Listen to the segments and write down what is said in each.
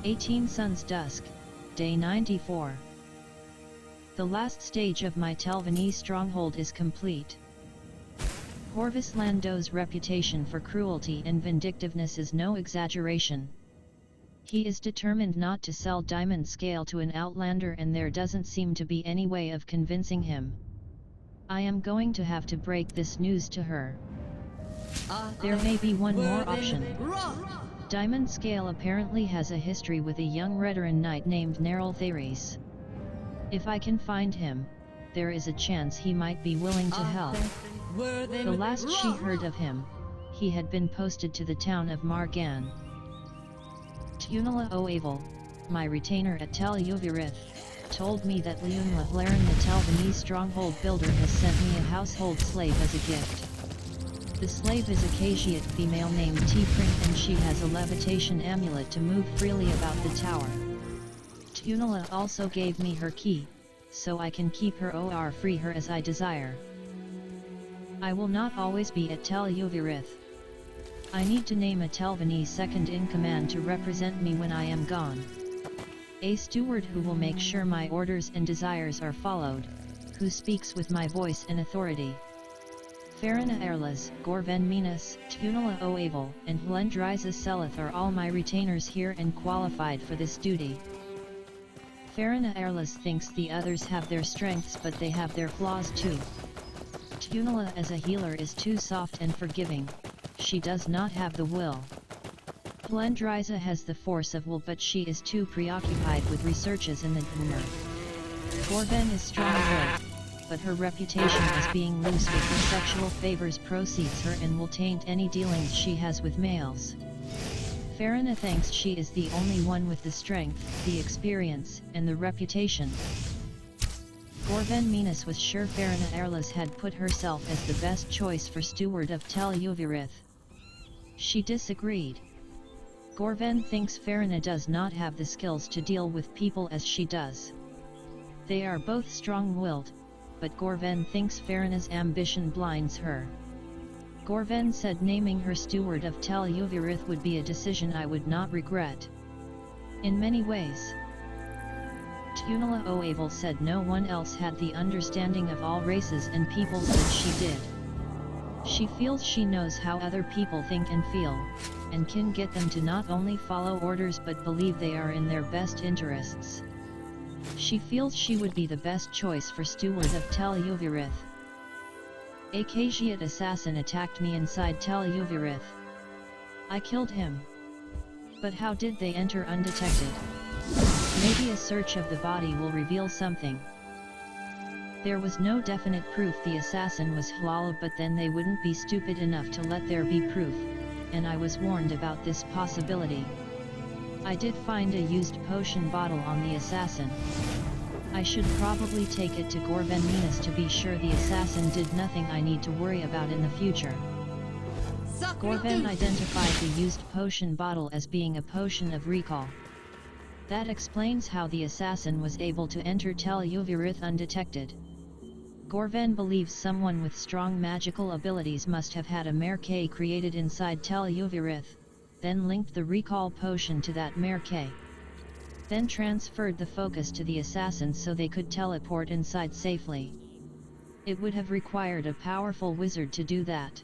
18 Suns Dusk, Day 94. The last stage of my Telvanese stronghold is complete. Corvus Lando's reputation for cruelty and vindictiveness is no exaggeration. He is determined not to sell diamond scale to an outlander, and there doesn't seem to be any way of convincing him. I am going to have to break this news to her. There may be one more option. Diamond Scale apparently has a history with a young Redaran knight named Nerevarine. If I can find him, there is a chance he might be willing to help. The last she heard of him, he had been posted to the town of Margan. Tunala Oavel, my retainer at Tel Uvirith, told me that Leunla Blaren, the Telvanese stronghold builder, has sent me a household slave as a gift. The slave is a Khajiit female named T'Pring, and she has a levitation amulet to move freely about the tower. Tunala also gave me her key, so I can keep her or free her as I desire. I will not always be at Tel Uvirith. I need to name a Telvanese second-in-command to represent me when I am gone. A steward who will make sure my orders and desires are followed, who speaks with my voice and authority. Farina Erlas, Gorven Minas, Tunala Oavel, and Hlendriza Selith are all my retainers here and qualified for this duty. Farina Erlas thinks the others have their strengths, but they have their flaws too. Tunala as a healer is too soft and forgiving. She does not have the will. Hlendriza has the force of will, but she is too preoccupied with researches in the humor. Gorven is strong-willed, but her reputation as being loose with her sexual favors precedes her and will taint any dealings she has with males. Farina thinks she is the only one with the strength, the experience, and the reputation. Gorven Minas was sure Farina Erlas had put herself as the best choice for steward of Tel Uvirith. She disagreed. Gorven thinks Farina does not have the skills to deal with people as she does. They are both strong-willed, but Gorven thinks Farina's ambition blinds her. Gorven said naming her steward of Tel Uvirith would be a decision I would not regret. In many ways. Tunala Oavel said no one else had the understanding of all races and peoples that she did. She feels she knows how other people think and feel, and can get them to not only follow orders but believe they are in their best interests. She feels she would be the best choice for steward of Tel Uvirith. A Khajiit assassin attacked me inside Tel Uvirith. I killed him. But how did they enter undetected? Maybe a search of the body will reveal something. There was no definite proof the assassin was halal, but then they wouldn't be stupid enough to let there be proof, and I was warned about this possibility. I did find a used potion bottle on the assassin. I should probably take it to Gorven Minas to be sure the assassin did nothing I need to worry about in the future. Gorven identified the used potion bottle as being a potion of recall. That explains how the assassin was able to enter Tel Uvirith undetected. Gorven believes someone with strong magical abilities must have had a Merkay created inside Tel Uvirith, then linked the recall potion to that Merkay. Then transferred the focus to the assassin so they could teleport inside safely. It would have required a powerful wizard to do that.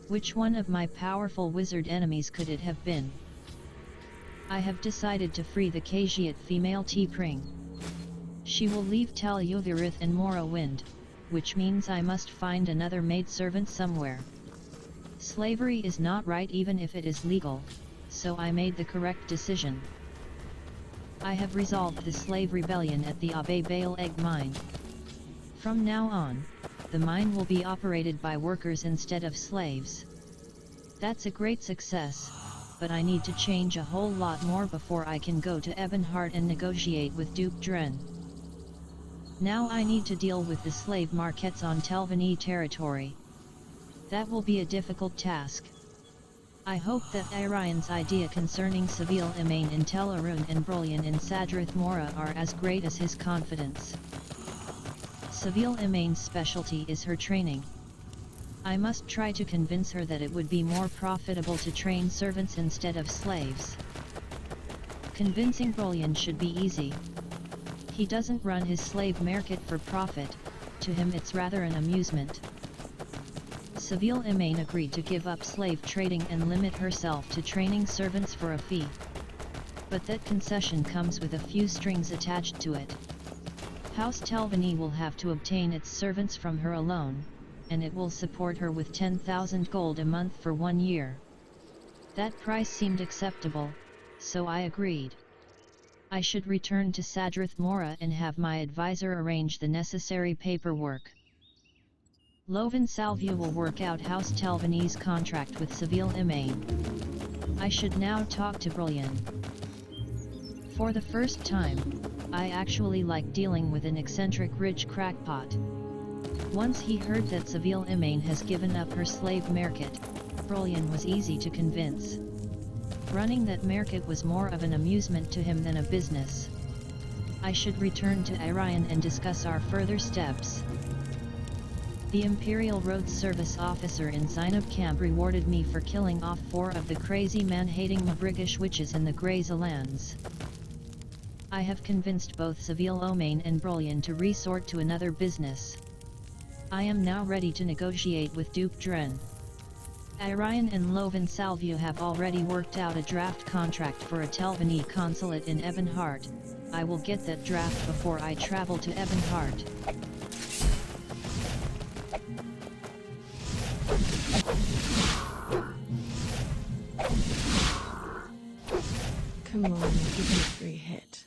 Which one of my powerful wizard enemies could it have been? I have decided to free the Khajiit female T'Pring. She will leave Tel Uvirith and Morrowind, which means I must find another maidservant somewhere. Slavery is not right even if it is legal, so I made the correct decision. I have resolved the slave rebellion at the Abe Bale Egg Mine. From now on, the mine will be operated by workers instead of slaves. That's a great success, but I need to change a whole lot more before I can go to Ebonheart and negotiate with Duke Dren. Now I need to deal with the slave markets on Telvanese territory. That will be a difficult task. I hope that Arian's idea concerning Seville Emain in Tel Arun and Brolian in Sadrith Mora are as great as his confidence. Seville Emain's specialty is her training. I must try to convince her that it would be more profitable to train servants instead of slaves. Convincing Brillian should be easy. He doesn't run his slave market for profit, to him it's rather an amusement. Seville Emain agreed to give up slave trading and limit herself to training servants for a fee. But that concession comes with a few strings attached to it. House Telvanni will have to obtain its servants from her alone, and it will support her with 10,000 gold a month for 1 year. That price seemed acceptable, so I agreed. I should return to Sadrith Mora and have my advisor arrange the necessary paperwork. Lovan Salvia will work out House Telvanni's contract with Seville Emain. I should now talk to Brillian. For the first time, I actually like dealing with an eccentric rich crackpot. Once he heard that Seville Emain has given up her slave market, Brillian was easy to convince. Running that market was more of an amusement to him than a business. I should return to Irion and discuss our further steps. The Imperial Road Service officer in Zainab camp rewarded me for killing off 4 of the crazy man-hating Mabrigish witches in the Grey's lands. I have convinced both Seville Emain and Brillian to resort to another business. I am now ready to negotiate with Duke Dren. Irion and Lovan Salvia have already worked out a draft contract for a Telvanni consulate in Ebonheart. I will get that draft before I travel to Ebonheart. Come on, give me a free hit.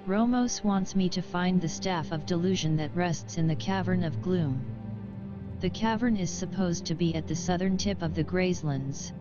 Romos wants me to find the Staff of Delusion that rests in the Cavern of Gloom. The cavern is supposed to be at the southern tip of the Grazelands.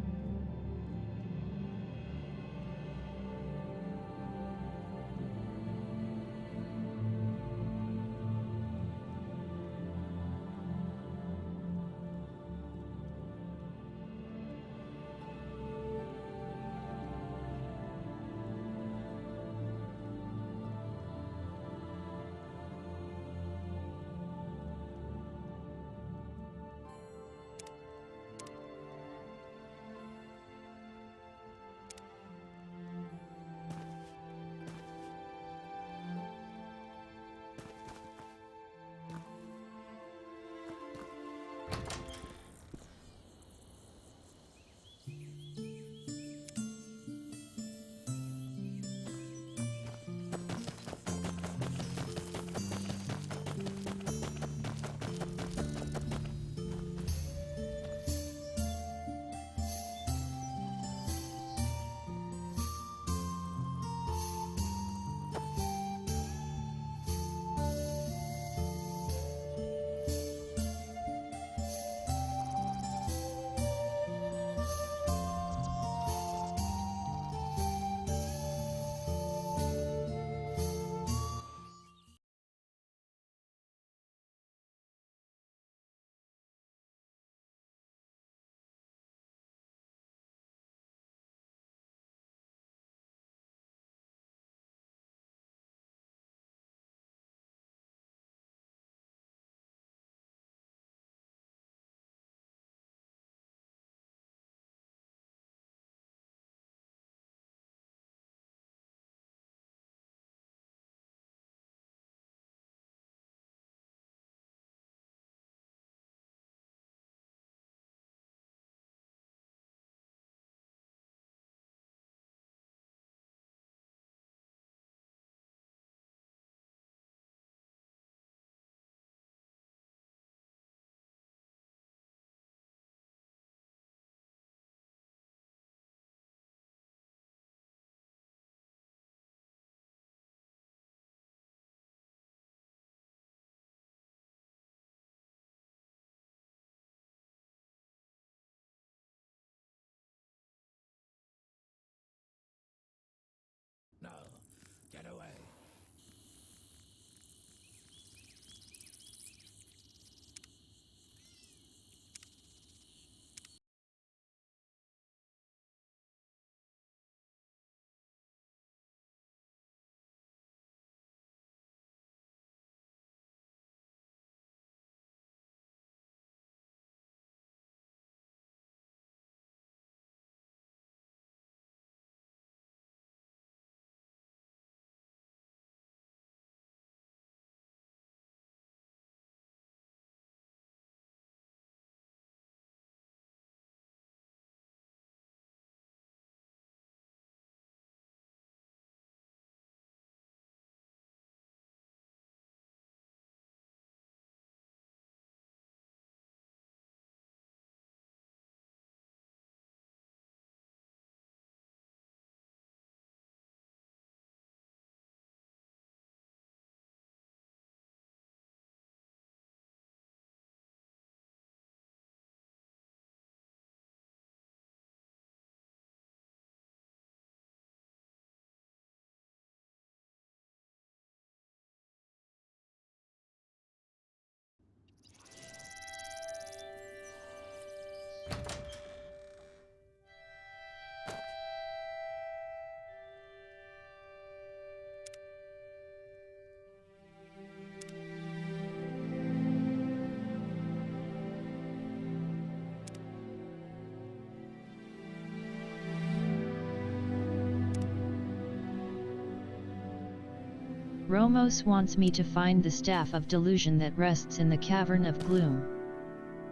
Romos wants me to find the Staff of Delusion that rests in the Cavern of Gloom.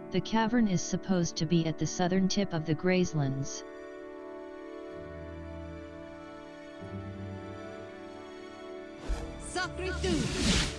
The cavern is supposed to be at the southern tip of the Grazelands. Sacritus!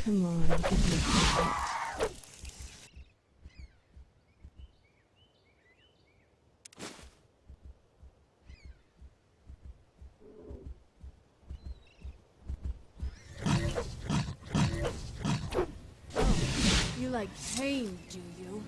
Come on, give me a bit. You like pain, do you?